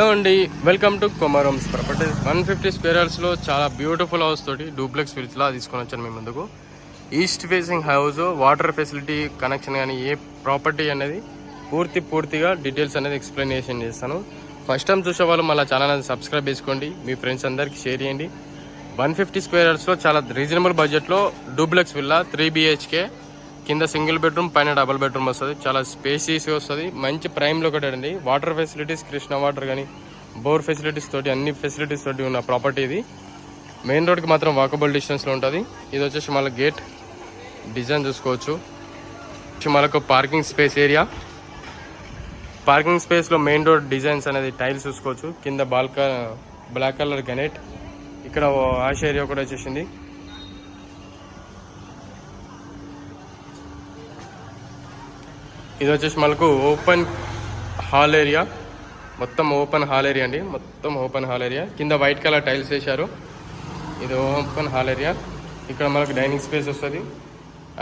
Hello అండి, welcome to కొమరమ్స్ properties. 150 square యార్డ్స్లో చాలా beautiful house తోటి డూప్లెక్స్ విల్లా తీసుకొని వచ్చాను మీ ముందుకు. East facing house, water facility connection కానీ ఏ ప్రాపర్టీ అనేది పూర్తిగా డీటెయిల్స్ అనేది ఎక్స్ప్లెనేషన్ చేస్తాను. ఫస్ట్ టైం చూసే వాళ్ళు మళ్ళీ ఛానల్ అనేది సబ్స్క్రైబ్ చేసుకోండి, మీ ఫ్రెండ్స్ అందరికీ షేర్ చేయండి. 150 స్క్వేర్ యార్డ్స్లో చాలా రీజనబుల్ బడ్జెట్లో డూప్లెక్స్ విల్లా 3 BHK, కింద సింగిల్ బెడ్రూమ్, పైన డబుల్ బెడ్రూమ్ వస్తుంది. చాలా స్పేసియస్గా వస్తుంది. మంచి ప్రైమ్ లొకేటెడ్ అండి. వాటర్ ఫెసిలిటీస్, కృష్ణ వాటర్ కానీ బోర్ ఫెసిలిటీస్ తోటి, అన్ని ఫెసిలిటీస్ తోటి ఉన్న ప్రాపర్టీ ఇది. మెయిన్ రోడ్కి మాత్రం వాకబుల్ డిస్టెన్స్లో ఉంటుంది. ఇది వచ్చేసి మళ్ళీ గేట్ డిజైన్ చూసుకోవచ్చు. మళ్ళీ పార్కింగ్ స్పేస్ ఏరియా, పార్కింగ్ స్పేస్లో మెయిన్ రోడ్ డిజైన్స్ అనేది టైల్స్ చూసుకోవచ్చు. కింద బ్లాక్ కలర్ గెనెట్, ఇక్కడ వాష్ ఏరియా కూడా వచ్చేసింది. ఇది వచ్చేసి మనకు ఓపెన్ హాల్ ఏరియా, మొత్తం ఓపెన్ హాల్ ఏరియా అండి. మొత్తం ఓపెన్ హాల్ ఏరియా, కింద వైట్ కలర్ టైల్స్ వేశారు. ఇది ఓపెన్ హాల్ ఏరియా. ఇక్కడ మనకు డైనింగ్ స్పేస్ వస్తుంది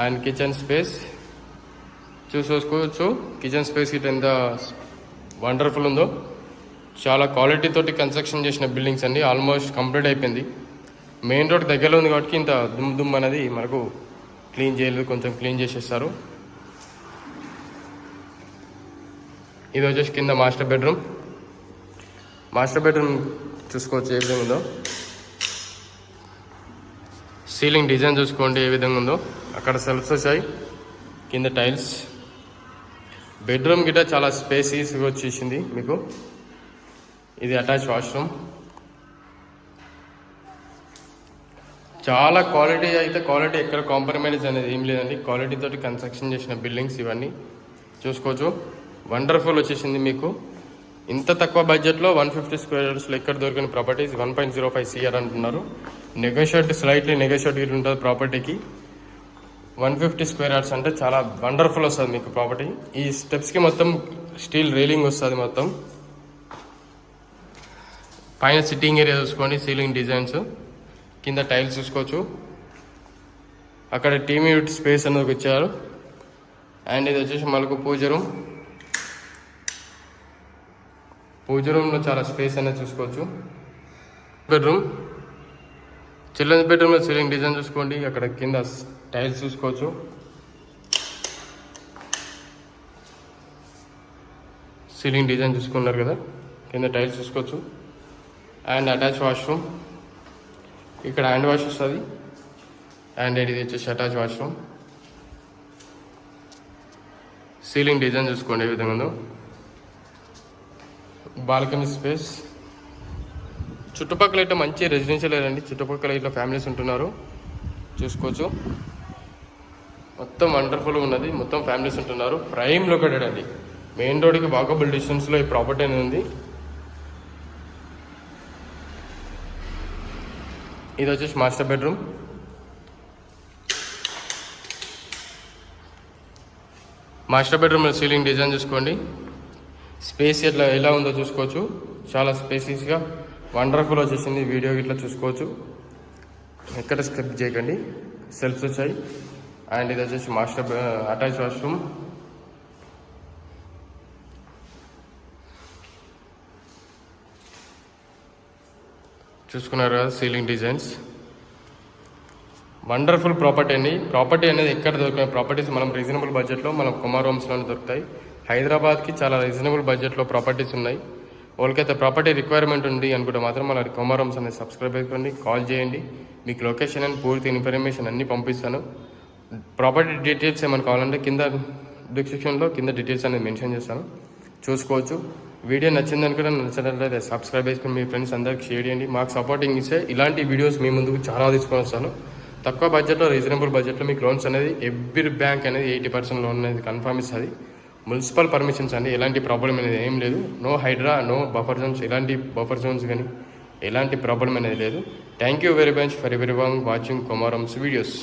అండ్ కిచెన్ స్పేస్ చూసుకోవచ్చు. కిచెన్ స్పేస్ ఇటు ఎంత వండర్ఫుల్ ఉందో. చాలా క్వాలిటీ తోటి కన్స్ట్రక్షన్ చేసిన బిల్డింగ్స్ అండి. ఆల్మోస్ట్ కంప్లీట్ అయిపోయింది. మెయిన్ రోడ్ దగ్గరలో ఉంది కాబట్టి ఇంత దుమ్ అనేది మనకు క్లీన్ చేయలేదు, కొంచెం క్లీన్ చేసేస్తారు. ఇది వచ్చేసి కింద మాస్టర్ బెడ్రూమ్. మాస్టర్ బెడ్రూమ్ చూసుకోవచ్చు ఏ విధంగా ఉందో. సీలింగ్ డిజైన్ చూసుకోండి ఏ విధంగా ఉందో. అక్కడ సెల్ఫ్స్ వచ్చాయి, కింద టైల్స్. బెడ్రూమ్ గిట్ట చాలా స్పేసీస్గా వచ్చేసింది మీకు. ఇది అటాచ్ వాష్రూమ్. చాలా క్వాలిటీ అయితే క్వాలిటీ ఎక్కడ కాంప్రమైజ్ అనేది ఏం లేదండి. క్వాలిటీ తోటి కన్స్ట్రక్షన్ చేసిన బిల్డింగ్స్ ఇవన్నీ చూసుకోవచ్చు. వండర్ఫుల్ వచ్చేసింది మీకు. ఇంత తక్కువ బడ్జెట్లో 150 స్క్వేర్ యార్డ్స్లో ఎక్కడ దొరికిన ప్రాపర్టీస్ 1.05 CR అంటున్నారు. స్లైట్లీ నెగోషియేట్ ఉంటుంది ప్రాపర్టీకి. 150 స్క్వేర్ యార్డ్స్ అంటే చాలా వండర్ఫుల్ వస్తుంది మీకు ప్రాపర్టీ. ఈ స్టెప్స్కి మొత్తం స్టీల్ రైలింగ్ వస్తుంది మొత్తం. పైన సిట్టింగ్ ఏరియా చూసుకోండి, సీలింగ్ డిజైన్స్, కింద టైల్స్ చూసుకోవచ్చు. అక్కడ టీవీ యూనిట్ స్పేస్ అనేది ఇచ్చారు. అండ్ ఇది వచ్చేసి మనకు పూజ రూమ్లో చాలా స్పేస్ అనేది చూసుకోవచ్చు. బెడ్రూమ్, చిల్డ్రన్స్ బెడ్రూమ్లో సీలింగ్ డిజైన్ చూసుకోండి. అక్కడ కింద టైల్స్ చూసుకోవచ్చు. సీలింగ్ డిజైన్ చూసుకున్నారు కదా, కింద టైల్స్ చూసుకోవచ్చు. అండ్ అటాచ్ వాష్రూమ్, ఇక్కడ హ్యాండ్ వాష్ వస్తుంది. అండ్ ఇది వచ్చేసి అటాచ్ వాష్రూమ్. సీలింగ్ డిజైన్ చూసుకోండి ఏ విధంగా ఉందో. Balcony space. చుట్టుపక్కల ఇట్లా మంచి రెసిడెన్షియల్ ఏరియా అండి. చుట్టుపక్కల ఇట్లా ఫ్యామిలీస్ ఉంటున్నారు చూసుకోవచ్చు. మొత్తం వండర్ఫుల్గా ఉన్నది. మొత్తం ఫ్యామిలీస్ ఉంటున్నారు. ప్రైమ్ లొకేటెడ్ అండి. మెయిన్ రోడ్కి వాకబుల్ డిస్టెన్స్లో ఈ ప్రాపర్టీ అనేది ఉంది. ఇది వచ్చేసి మాస్టర్ బెడ్రూమ్. మాస్టర్ బెడ్రూమ్లో సీలింగ్ డిజైన్ చూసుకోండి. స్పేస్ ఎలా ఉందో చూసుకోవచ్చు. చాలా స్పేసీస్గా వండర్ఫుల్ వచ్చేసింది. వీడియో ఇట్లా చూసుకోవచ్చు. ఎక్కడ స్కిప్ చేయకండి. సెల్ఫ్స్ వచ్చాయి. అండ్ ఇది వచ్చేసి మాస్టర్ అటాచ్ వాష్రూమ్. చూసుకున్నారు కదా సీలింగ్ డిజైన్స్. వండర్ఫుల్ ప్రాపర్టీ అండి. ప్రాపర్టీ అనేది ఎక్కడ దొరికిన ప్రాపర్టీస్ మనం రీజనబుల్ బడ్జెట్లో మనం కొమరమ్స్లోనే దొరుకుతాయి. హైదరాబాద్కి చాలా రీజనబుల్ బడ్జెట్లో ప్రాపర్టీస్ ఉన్నాయి. వాళ్ళకైతే ప్రాపర్టీ రిక్వైర్మెంట్ ఉంది అనుకుంటే మాత్రం మన కొమరమ్స్ అనేది సబ్స్క్రైబ్ చేసుకోండి, కాల్ చేయండి. మీకు లొకేషన్ అండ్ పూర్తి ఇన్ఫర్మేషన్ అన్నీ పంపిస్తాను. ప్రాపర్టీ డీటెయిల్స్ ఏమైనా కావాలంటే కింద డిస్క్రిప్షన్లో కింద డీటెయిల్స్ అనేది మెన్షన్ చేస్తాను, చూసుకోవచ్చు. వీడియో నచ్చిందనుకుంటే నచ్చినట్లయితే సబ్స్క్రైబ్ చేసుకుని మీ ఫ్రెండ్స్ అందరికి షేర్ చేయండి. మాకు సపోర్టింగ్ ఇస్తే ఇలాంటి వీడియోస్ మీ ముందుకు చాలా తీసుకొని వస్తాను. తక్కువ బడ్జెట్లో, రీజనబుల్ బడ్జెట్లో మీకు లోన్స్ అనేది ఎవ్రీ బ్యాంక్ అనేది 80% లోన్ అనేది కన్ఫర్మ్ ఇస్తుంది. మున్సిపల్ పర్మిషన్స్ అండి. ఎలాంటి ప్రాబ్లం అనేది ఏం లేదు. No Hydraa, no buffer zones, ఎలాంటి బఫర్ జోన్స్ కానీ ఎలాంటి ప్రాబ్లం అనేది లేదు. Thank you very much for everyone watching కొమరమ్స్ వీడియోస్.